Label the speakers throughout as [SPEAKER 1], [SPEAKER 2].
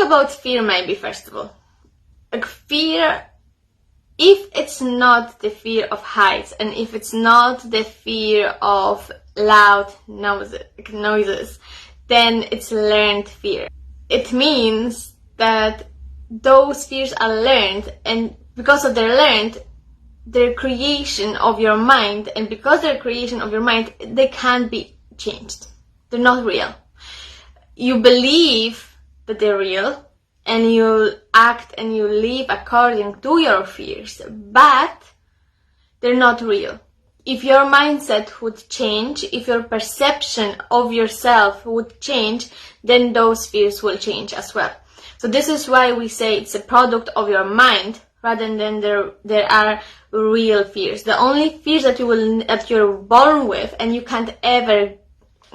[SPEAKER 1] about fear maybe first of all. Like fear, if it's not the fear of heights, and if it's not the fear of loud noises, then it's learned fear. It means that those fears are learned, and because of their learned, they're creation of your mind, and because they're creation of your mind, they can't be changed. They're not real. You believe that they're real, and you act and you live according to your fears, but they're not real. If your mindset would change, if your perception of yourself would change, then those fears will change as well. So this is why we say it's a product of your mind rather than there are real fears. The only fears that you're born with and you can't ever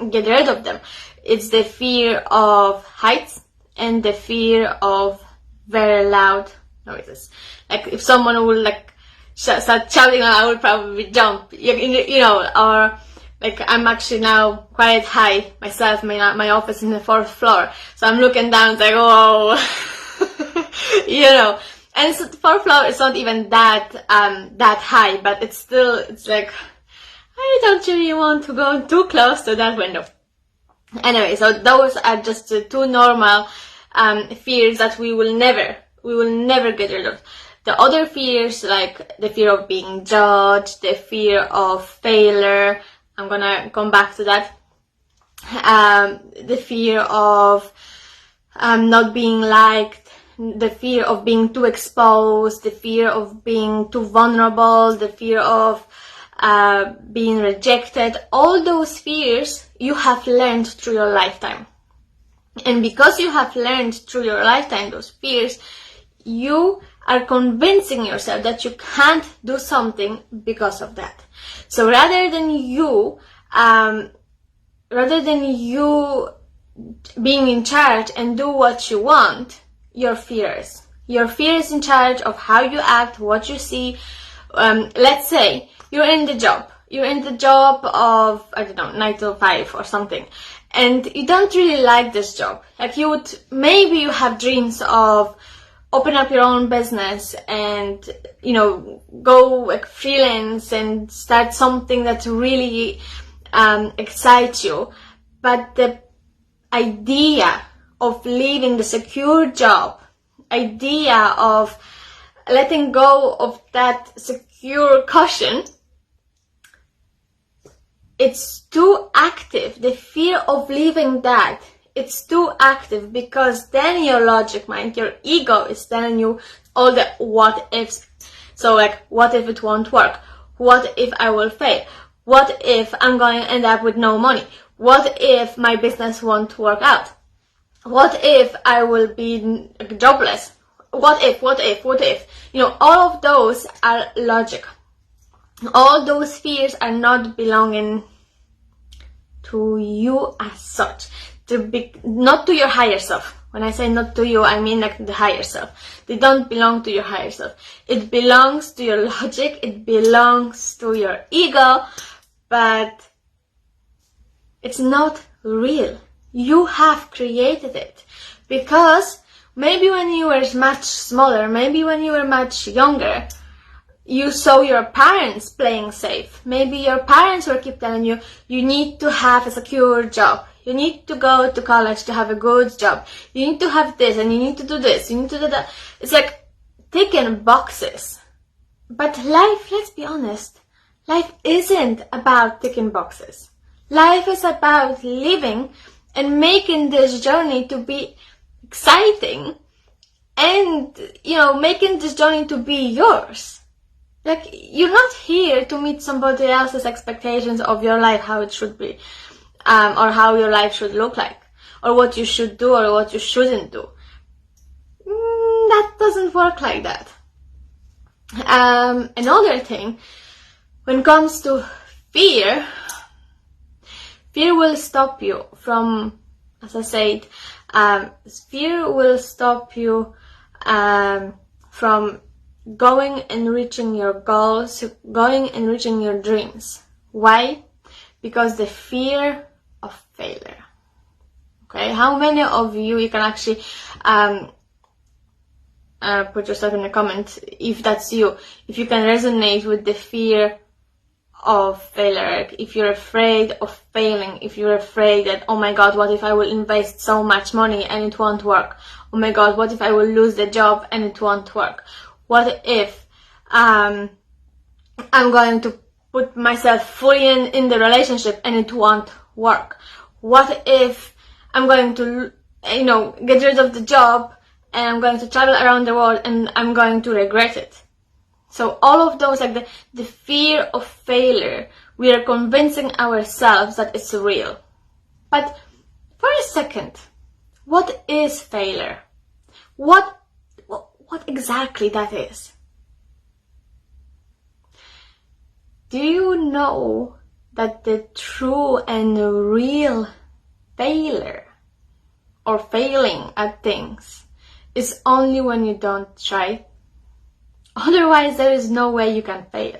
[SPEAKER 1] get rid of them, it's the fear of heights and the fear of very loud noises. Like if someone would like start shouting, I would probably jump, you know, or like I'm actually now quite high myself, my office is in the 4th floor, so I'm looking down, it's like, whoa, you know, and so the 4th floor is not even that high, but it's like, I don't really want to go too close to that window. Anyway, so those are just two normal fears that we will never get rid of. The other fears, like the fear of being judged, the fear of failure, I'm gonna come back to that, the fear of not being liked, the fear of being too exposed, the fear of being too vulnerable, the fear of being rejected, all those fears you have learned through your lifetime. And because you have learned through your lifetime those fears, you are convincing yourself that you can't do something because of that. So rather than you being in charge and do what you want, your fear is in charge of how you act, what you see. Let's say you're in the job of, I don't know, 9 to 5 or something, and you don't really like this job. Like maybe you have dreams of open up your own business and, you know, go like freelance and start something that really excites you. But the idea of leaving the secure job, idea of letting go of that secure cushion, it's too active. The fear of leaving that, it's too active, because then your logic mind, your ego is telling you all the what ifs. So like, what if it won't work? What if I will fail? What if I'm going to end up with no money? What if my business won't work out? What if I will be jobless? What if? You know, all of those are logic. All those fears are not belonging to you as such. Not to your higher self. When I say not to you, I mean like the higher self. They don't belong to your higher self. It belongs to your logic, it belongs to your ego, but it's not real. You have created it. Because maybe when you were much smaller, maybe when you were much younger, you saw your parents playing safe. Maybe your parents were keep telling you, you need to have a secure job. You need to go to college to have a good job. You need to have this and you need to do this. You need to do that. It's like ticking boxes. But life, let's be honest, life isn't about ticking boxes. Life is about living and making this journey to be exciting and, you know, making this journey to be yours. Like, you're not here to meet somebody else's expectations of your life, how it should be, or how your life should look like, or what you should do or what you shouldn't do. That doesn't work like that. Another thing, when it comes to fear will stop you from, as I said, fear will stop you from going and reaching your goals, going and reaching your dreams. Why? Because the fear of failure. Okay, how many of you can actually put yourself in the comment if that's you, if you can resonate with the fear of failure, if you're afraid of failing, if you're afraid that, oh my god, what if I will invest so much money and it won't work? Oh my god, what if I will lose the job and it won't work? What if I'm going to put myself fully in the relationship and it won't work? What if I'm going to, get rid of the job and I'm going to travel around the world and I'm going to regret it? So all of those, like the fear of failure, we are convincing ourselves that it's real. But for a second, what is failure? What exactly that is? Do you know that the true and real failure or failing at things is only when you don't try? Otherwise, there is no way you can fail.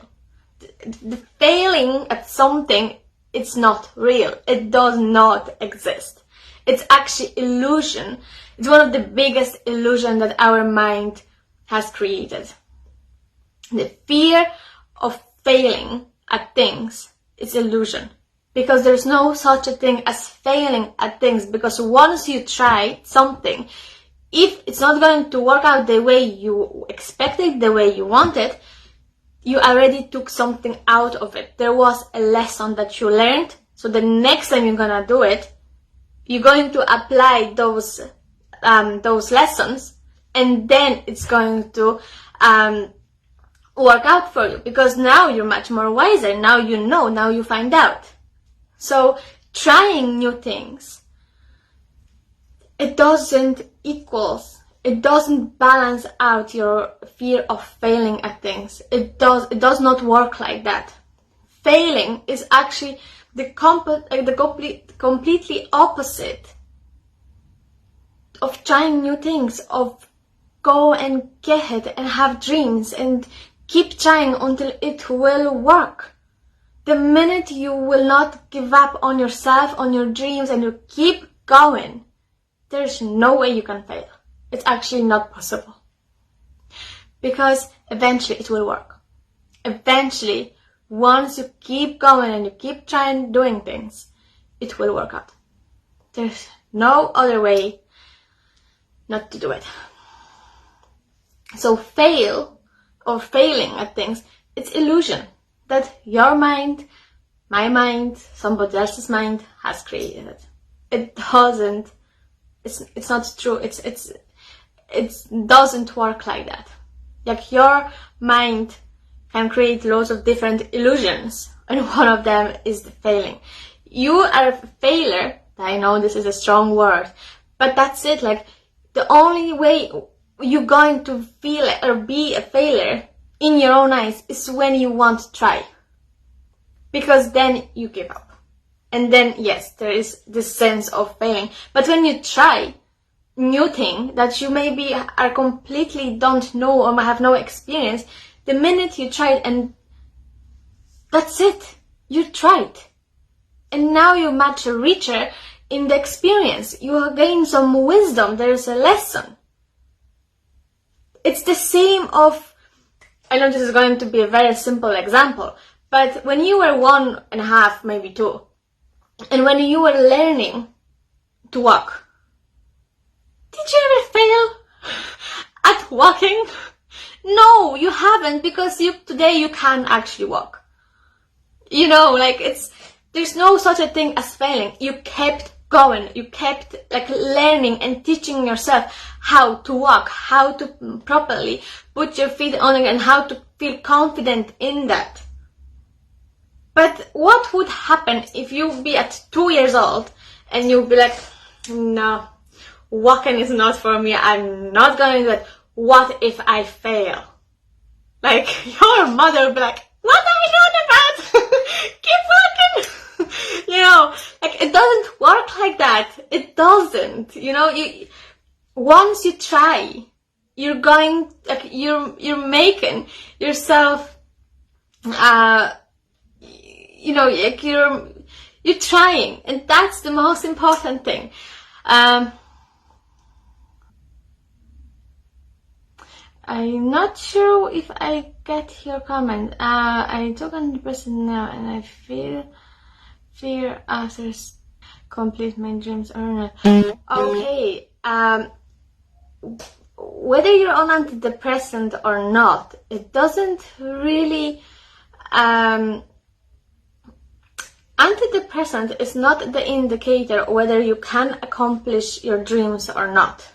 [SPEAKER 1] The failing at something, it's not real. It does not exist. It's actually illusion. It's one of the biggest illusions that our mind has created. The fear of failing at things is illusion. Because there's no such a thing as failing at things. Because once you try something, if it's not going to work out the way you expected, the way you wanted, you already took something out of it. There was a lesson that you learned. So the next time you're gonna do it, you're going to apply those lessons, and then it's going to work out for you, because now you're much more wiser. Now you know. Now you find out. So trying new things, it doesn't balance out your fear of failing at things. It does not work like that. Failing is actually the completely opposite of trying new things, of go and get it and have dreams and keep trying until it will work. The minute you will not give up on yourself, on your dreams, and you keep going, there's no way you can fail. It's actually not possible. Because eventually it will work. Eventually, once you keep going and you keep trying doing things, it will work out. There's no other way not to do it. So fail or failing at things, it's illusion that your mind, my mind, somebody else's mind has created. It doesn't. It's not true. It doesn't work like that. Like, your mind can create lots of different illusions, and one of them is the failing. You are a failure. I know this is a strong word, but that's it. Like, the only way you're going to feel it or be a failure in your own eyes is when you won't try, because then you give up. And then, yes, there is this sense of failing. But when you try new thing that you maybe are completely don't know or have no experience, the minute you try it, and that's it, you tried. And now you're much richer in the experience. You gain some wisdom. There's a lesson. It's the same of, I know this is going to be a very simple example, but when you were 1.5, maybe 2, and when you were learning to walk, did you ever fail at walking? No, you haven't, because today you can actually walk. There's no such a thing as failing. You kept going. You kept learning and teaching yourself how to walk, how to properly put your feet on it, and how to feel confident in that. But what would happen if you be at 2 years old and you'd be like, no, walking is not for me, I'm not going to do it. What if I fail? Your mother would be like, what are you doing about? Keep walking. It doesn't work like that. It doesn't. Once you try, you're going, you're making yourself, you're trying, and that's the most important thing. I'm not sure if I get your comment. I took 100% now, and I feel fear after complete my dreams or not. Okay. Whether you're on antidepressant or not, it doesn't really. Antidepressant is not the indicator whether you can accomplish your dreams or not.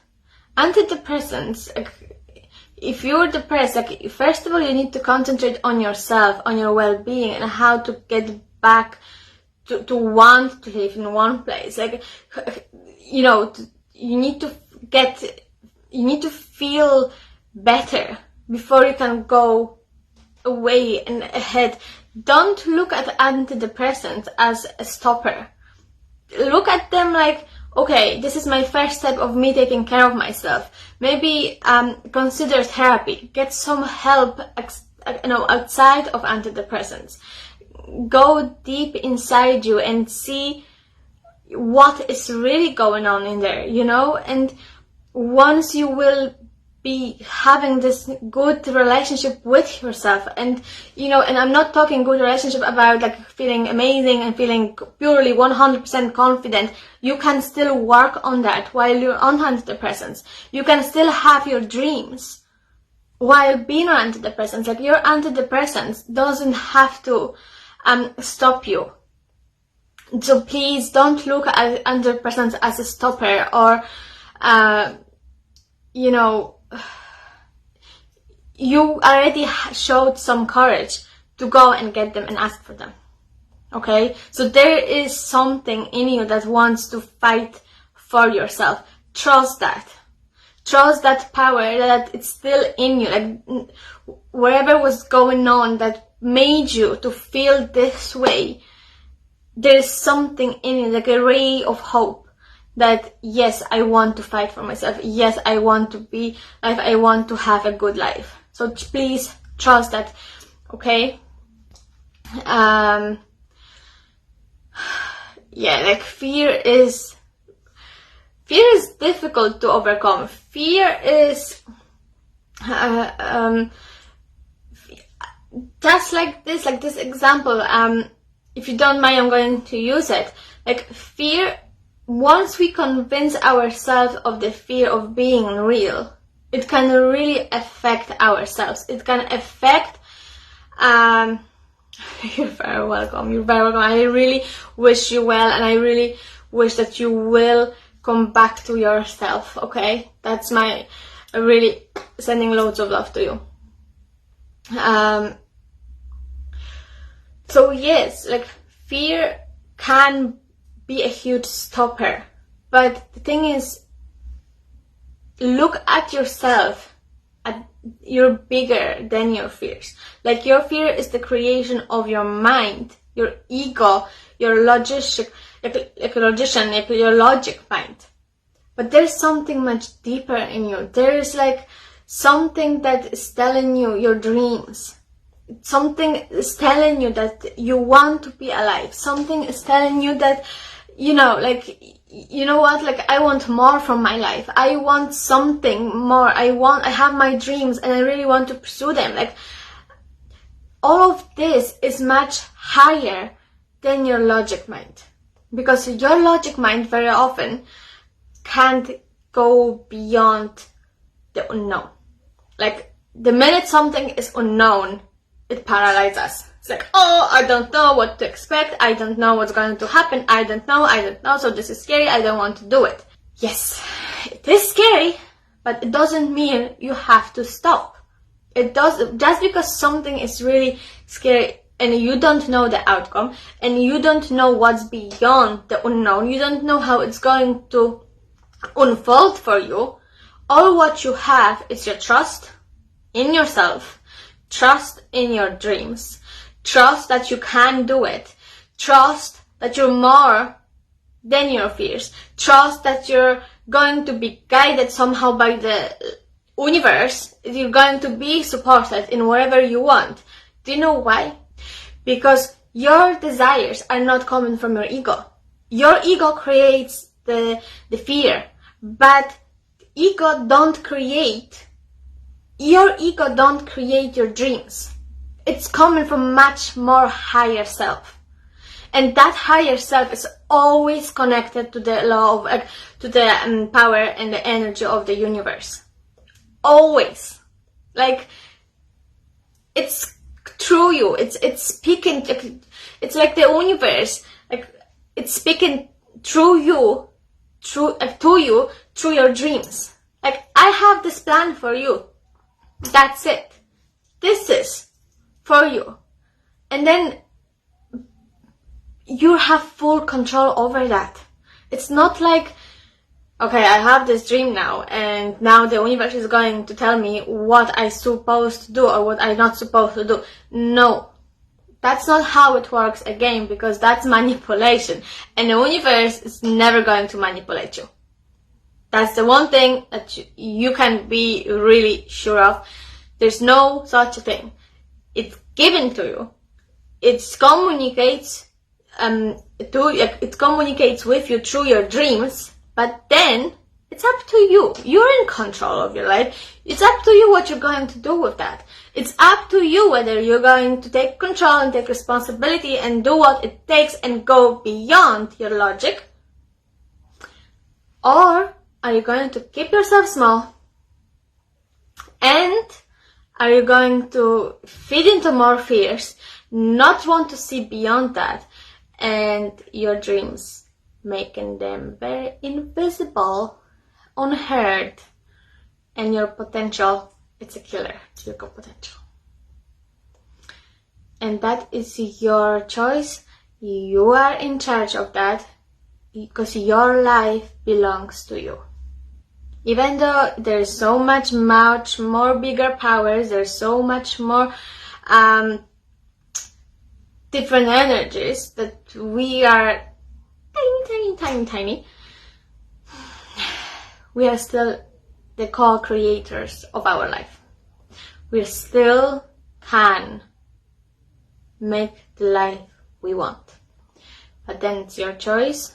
[SPEAKER 1] Antidepressants, if you're depressed, like, first of all, you need to concentrate on yourself, on your well-being, and how to get back to want to live in one place. Like, you know, you need to feel better before you can go away and ahead. Don't look at antidepressants as a stopper. Look at them like, okay, this is my first step of me taking care of myself. Maybe consider therapy. Get some help, outside of antidepressants. Go deep inside you and see what is really going on in there, and once you will be having this good relationship with yourself, and I'm not talking good relationship about like feeling amazing and feeling purely 100% confident. You can still work on that while you're on antidepressants. You can still have your dreams while being on antidepressants. Like, your antidepressants doesn't have to stop you. So please don't look at antidepressants as a stopper, or you already showed some courage to go and get them and ask for them. Okay? So there is something in you that wants to fight for yourself. Trust that. Trust that power, that it's still in you. Like, whatever was going on that made you to feel this way, there is something in you, like a ray of hope, that yes, I want to fight for myself. Yes, I want to be life. I want to have a good life. So please trust that, okay? Like, fear is difficult to overcome. Fear is just like this example. If you don't mind, I'm going to use it. Like, fear, once we convince ourselves of the fear of being real, it can really affect ourselves. It can affect, you're very welcome. I really wish you well, and I really wish that you will come back to yourself, okay? That's my, really sending loads of love to you. So yes, like, fear can be a huge stopper, but the thing is, look at yourself. You're bigger than your fears. Like, your fear is the creation of your mind, your ego, your your logic mind. But there's something much deeper in you. There is like something that is telling you your dreams. Something is telling you that you want to be alive. Something is telling you that, I want more from my life. I want something more. I have my dreams and I really want to pursue them. Like, all of this is much higher than your logic mind. Because your logic mind very often can't go beyond the unknown. Like, the minute something is unknown, it paralyzes us. It's like, oh, I don't know what to expect. I don't know what's going to happen. I don't know. So this is scary. I don't want to do it. Yes, it is scary, but it doesn't mean you have to stop. It does, just because something is really scary and you don't know the outcome and you don't know what's beyond the unknown, you don't know how it's going to unfold for you. All what you have is your trust in yourself, trust in your dreams, trust that you can do it, trust that you're more than your fears, trust that you're going to be guided somehow by the universe, you're going to be supported in whatever you want. Do you know why? Because your desires are not coming from your ego. Your ego creates the fear, but ego don't create your ego don't create your dreams. It's coming from much more higher self. And that higher self is always connected to the law of, to the power and the energy of the universe. Always. Like, it's through you. It's speaking. It's like the universe. Like, it's speaking through you, to you, through your dreams. Like, I have this plan for you. That's it. This is for you. And then you have full control over that. It's not like, okay, I have this dream now, and now the universe is going to tell me what I'm supposed to do or what I'm not supposed to do. No. That's not how it works again, because that's manipulation. And the universe is never going to manipulate you. That's the one thing that you can be really sure of. There's no such a thing. It's given to you. It communicates it communicates with you through your dreams, but then it's up to you. You're in control of your life. It's up to you what you're going to do with that. It's up to you whether you're going to take control and take responsibility and do what it takes and go beyond your logic, or are you going to keep yourself small, and are you going to feed into more fears, not want to see beyond that, and your dreams, making them very invisible, unheard, and your potential, it's a killer to your potential. And that is your choice. You are in charge of that, because your life belongs to you. Even though there's so much more bigger powers, there's so much more different energies that we are tiny. We are still the co-creators of our life. We still can make the life we want. But then it's your choice,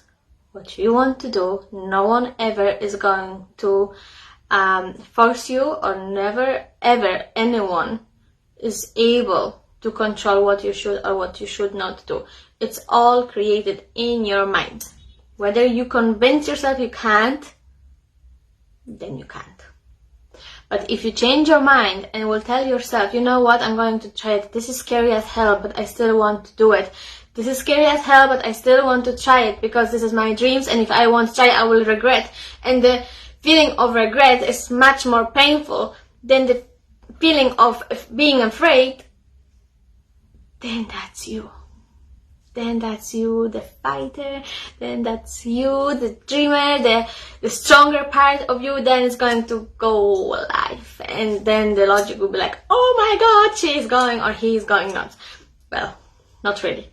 [SPEAKER 1] what you want to do. No one ever is going to force you, or never ever anyone is able to control what you should or what you should not do. It's all created in your mind. Whether you convince yourself you can't, then you can't. But if you change your mind and will tell yourself, you know what, I'm going to try it. This is scary as hell, but I still want to do it. This is scary as hell, but I still want to try it because this is my dreams, and if I won't try, I will regret. And the feeling of regret is much more painful than the feeling of being afraid. Then that's you. Then that's you, the fighter. Then that's you, the dreamer, the stronger part of you. Then it's going to go live. And then the logic will be like, oh my god, she's going or he's going nuts. Well, not really.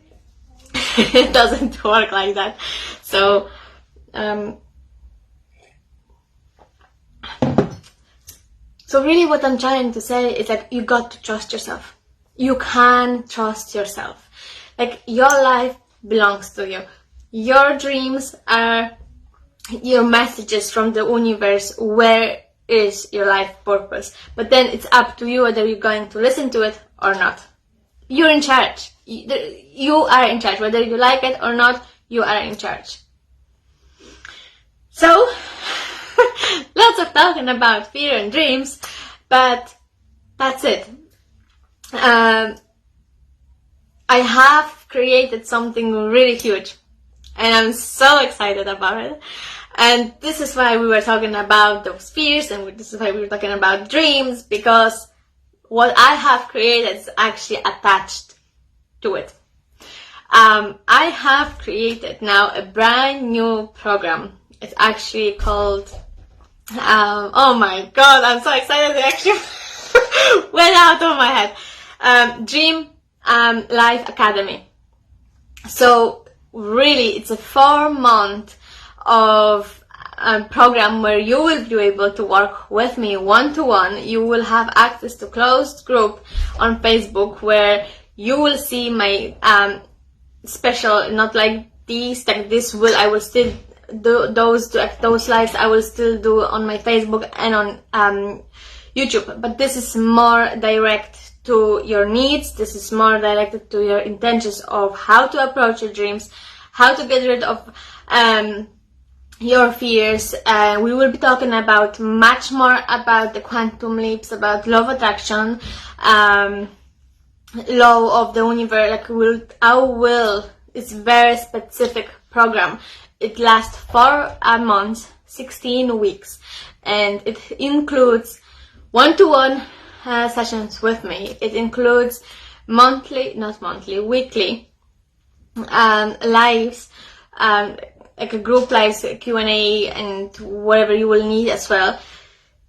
[SPEAKER 1] It doesn't work like that. So, so really what I'm trying to say is that you got to trust yourself. You can trust yourself. Like, your life belongs to you. Your dreams are your messages from the universe. Where is your life purpose? But then it's up to you whether you're going to listen to it or not. You're in charge. You are in charge. Whether you like it or not, you are in charge. So, lots of talking about fear and dreams, but that's it. I have created something really huge, and I'm so excited about it. And this is why we were talking about those fears, and this is why we were talking about dreams, because what I have created is actually attached to it. I have created now a brand new program. It's actually called, oh my god, I'm so excited, it actually went out of my head. Dream Life Academy. So really, it's a 4-month of a program where you will be able to work with me one-to-one. You will have access to closed group on Facebook where you will see my special, not like these, like this will, I will still do those lives, I will still do on my Facebook and on YouTube, but this is more direct to your needs. This is more directed to your intentions of how to approach your dreams, how to get rid of your fears. We will be talking about much more about the quantum leaps, about law of attraction, law of the universe. Like our will is very specific program. It lasts 4 months, 16 weeks, and it includes one-to-one sessions with me. It includes weekly lives, like a group lives, Q&A, and whatever you will need as well.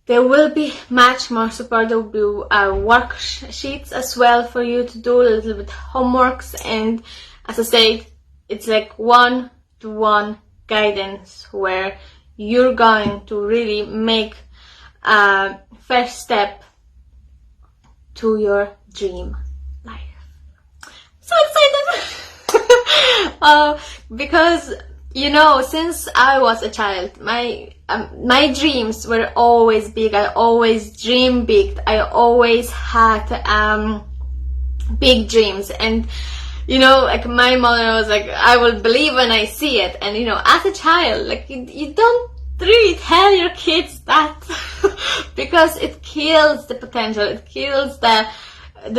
[SPEAKER 1] There will be much more support. There will be worksheets as well for you to do, a little bit homeworks, and as I said, it's like one-to-one guidance where you're going to really make a first step to your dream life. So excited! Because you know, since I was a child, my dreams were always big. I always dreamed big. I always had big dreams, and you know, like my mother was like, I will believe when I see it. And you know, as a child, like you don't really tell your kids that because it kills the potential, it kills the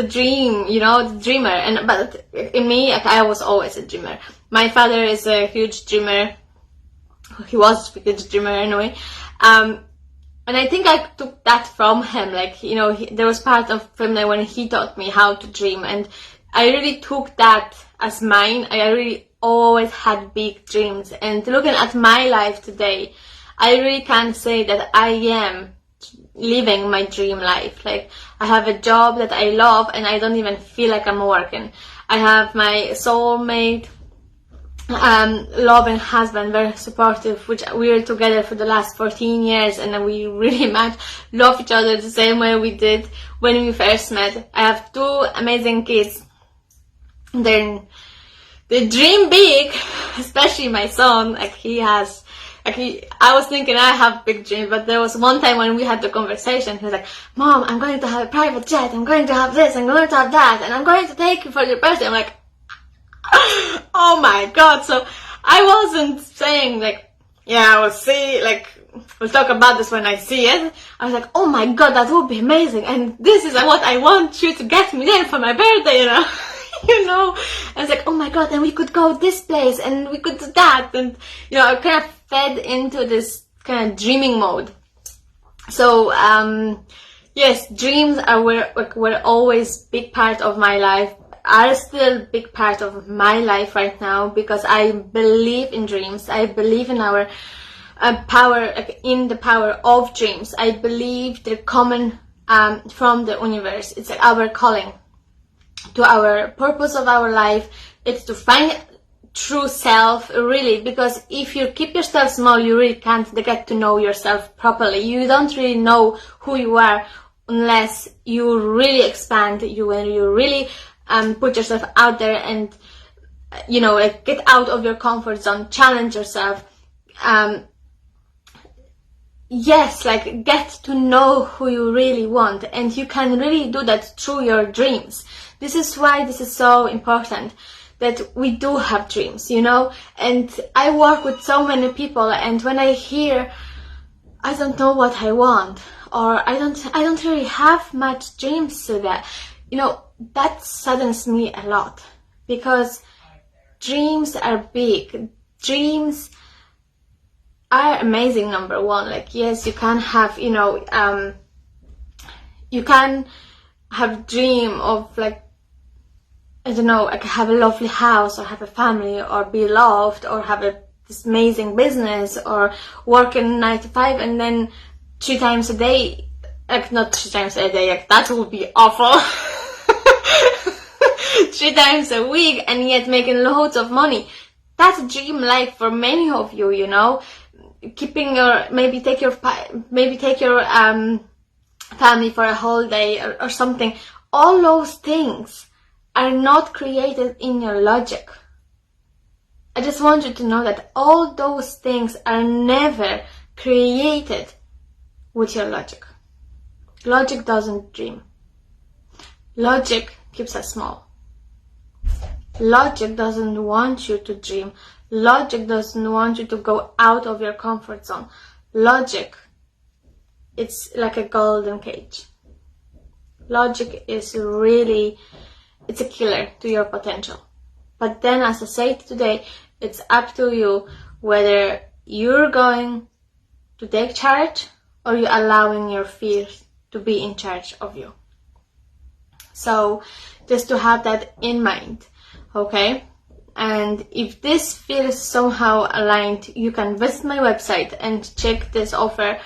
[SPEAKER 1] dream, you know, the dreamer. And but in me, like, I was always a dreamer. My father is a huge dreamer. He was a huge dreamer anyway. And I think I took that from him. Like, you know, there was part of him that when he taught me how to dream, and I really took that as mine. I really always had big dreams. And looking at my life today, I really can say that I am living my dream life. Like, I have a job that I love, and I don't even feel like I'm working. I have my soulmate, loving husband, very supportive, which we were together for the last 14 years, and we really much love each other the same way we did when we first met. I have 2 amazing kids. They dream big, especially my son. I was thinking I have big dreams, but there was one time when we had the conversation, he was like, Mom, I'm going to have a private jet, I'm going to have this, I'm going to have that, and I'm going to take you for your birthday. I'm like, oh my god. So I wasn't saying like, yeah, we'll see, like, we'll talk about this when I see it. I was like, oh my god, that would be amazing, and this is what I want you to get me there for my birthday, you know. You know, I was like, oh my god, and we could go this place, and we could do that, and you know, I kind of fed into this kind of dreaming mode. So yes, dreams were always big part of my life, are still big part of my life right now, because I believe in dreams. I believe in our power, in the power of dreams. I believe they're coming from the universe. It's like our calling to our purpose of our life. It's to find true self, really, because if you keep yourself small, you really can't get to know yourself properly. You don't really know who you are unless you really expand, when you really put yourself out there and, you know, like, get out of your comfort zone, challenge yourself. Yes, like, get to know who you really want, and you can really do that through your dreams. This is why this is so important, that we do have dreams, you know. And I work with so many people, and when I hear, I don't know what I want, or I don't really have much dreams to that, you know, that saddens me a lot, because dreams are big. Dreams are amazing, number one. Like, yes, you can have, you know, you can have dream of, like, I don't know, like, have a lovely house, or have a family, or be loved, or have this amazing business, or working 9 to 5, and then 3 times a day, like, not 3 times a day, like, that would be awful. 3 times a week, and yet making loads of money. That's a dream life for many of you, you know. Keeping your, maybe take your family for a whole day, or something. All those things are not created in your logic. I just want you to know that all those things are never created with your logic. Logic doesn't dream. Logic keeps us small. Logic doesn't want you to dream. Logic doesn't want you to go out of your comfort zone. Logic, it's like a golden cage. Logic is really, it's a killer to your potential. But then, as I said today, it's up to you whether you're going to take charge or you're allowing your fears to be in charge of you. So just to have that in mind, okay? And if this feels somehow aligned, you can visit my website and check this offer.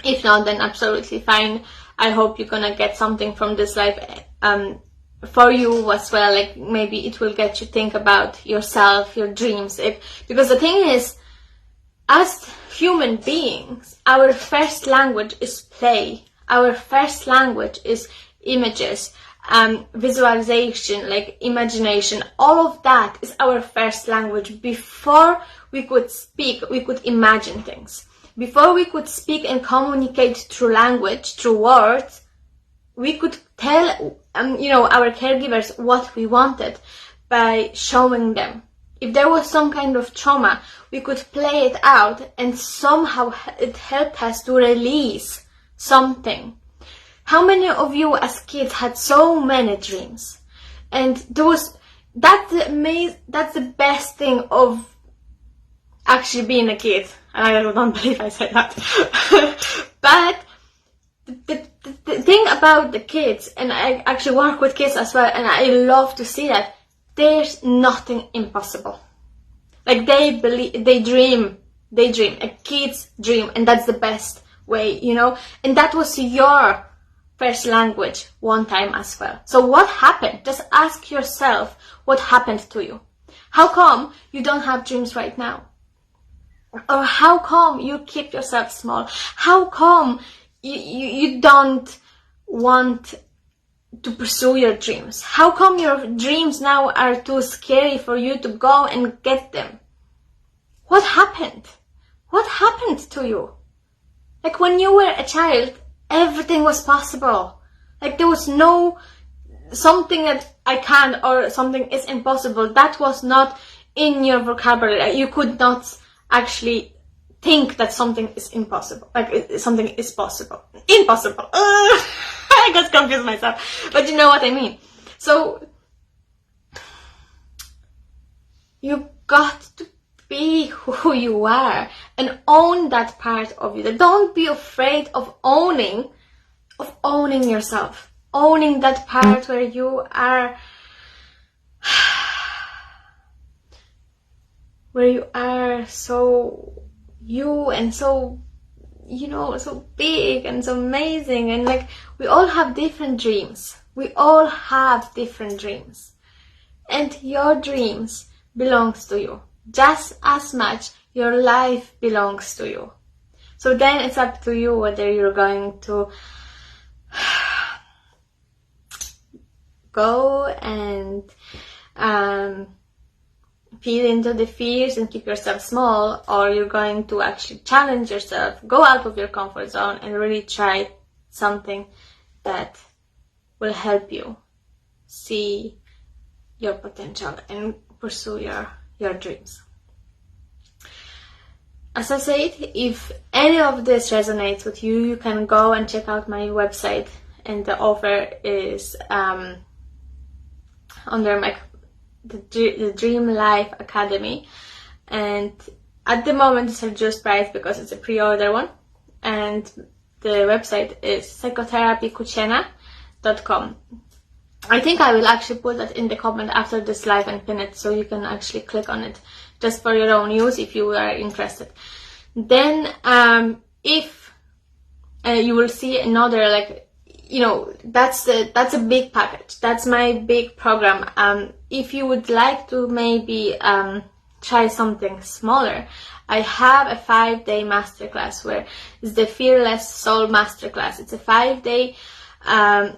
[SPEAKER 1] If not, then absolutely fine. I hope you're gonna get something from this live for you as well. Like maybe it will get you think about yourself, your dreams. Because the thing is, as human beings, our first language is play. Our first language is images, visualization, like imagination. All of that is our first language. Before we could speak, we could imagine things. Before we could speak and communicate through language, through words, we could tell, our caregivers what we wanted by showing them. If there was some kind of trauma, we could play it out, and somehow it helped us to release something. How many of you as kids had so many dreams? And that's the best thing of actually being a kid. And I don't believe I said that. But the thing about the kids, and I actually work with kids as well, and I love to see that there's nothing impossible. Like they dream, a kid's dream, and that's the best way, and that was your first language one time as well. So what happened? Just ask yourself what happened to you. How come you don't have dreams right now? Or how come you keep yourself small? How come you don't want to pursue your dreams? How come your dreams now are too scary for you to go and get them? What happened? What happened to you? Like when you were a child, everything was possible. Like there was no something that I can't or something is impossible. That was not in your vocabulary. You could not actually think that something is impossible. Like something is possible. Impossible. I got confused myself. But you know what I mean. So you got to be who you are and own that part of you. Don't be afraid of owning yourself. Owning that part where you are so you and so so big and so amazing, and like we all have different dreams. And your dreams belongs to you just as much your life belongs to you. So then it's up to you whether you're going to go and feed into the fears and keep yourself small, or you're going to actually challenge yourself, go out of your comfort zone and really try something that will help you see your potential and pursue your dreams. As I said, if any of this resonates with you, you can go and check out my website, and the offer is under the Dream Life Academy, and at the moment it's reduced price because it's a pre-order one, and the website is psychotherapykuchena.com. I think I will actually put that in the comment after this live and pin it, so you can actually click on it just for your own use if you are interested. Then if you will see another, like, that's a big package. That's my big program. If you would like to maybe try something smaller, I have a 5-day masterclass where it's the Fearless Soul Masterclass. It's a 5-day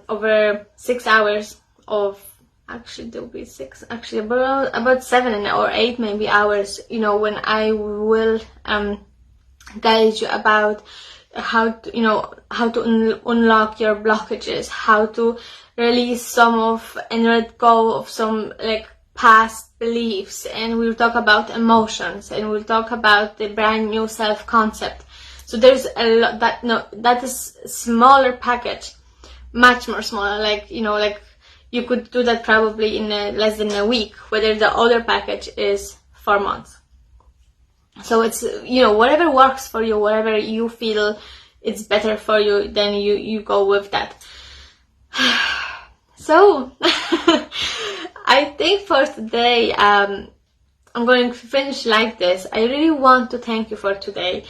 [SPEAKER 1] over 6 hours of, actually there will be 6, actually about 7 or 8 maybe hours, when I will guide you about how to, how to unlock your blockages, how to release some of and let go of some like past beliefs, and we'll talk about emotions, and we'll talk about the brand new self-concept. So there's a lot that is smaller package, much more smaller, like you could do that probably in less than a week, whether the other package is 4 months. So it's, whatever works for you, whatever you feel it's better for you, then you go with that. So I think for today, I'm going to finish like this. I really want to thank you for today.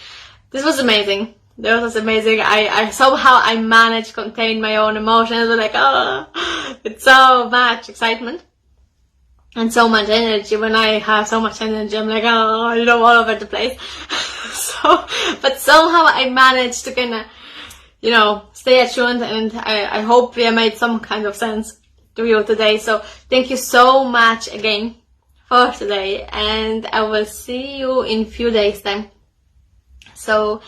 [SPEAKER 1] This was amazing. That was amazing. I somehow I managed to contain my own emotions. Like, it's so much excitement and so much energy. When I have so much energy, I'm like, all over the place. But somehow I managed to kind of, stay attuned, and I hope I made some kind of sense to you today. So thank you so much again for today, and I will see you in a few days time. So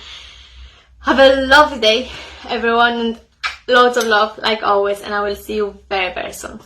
[SPEAKER 1] have a lovely day, everyone, and loads of love like always, and I will see you very, very soon.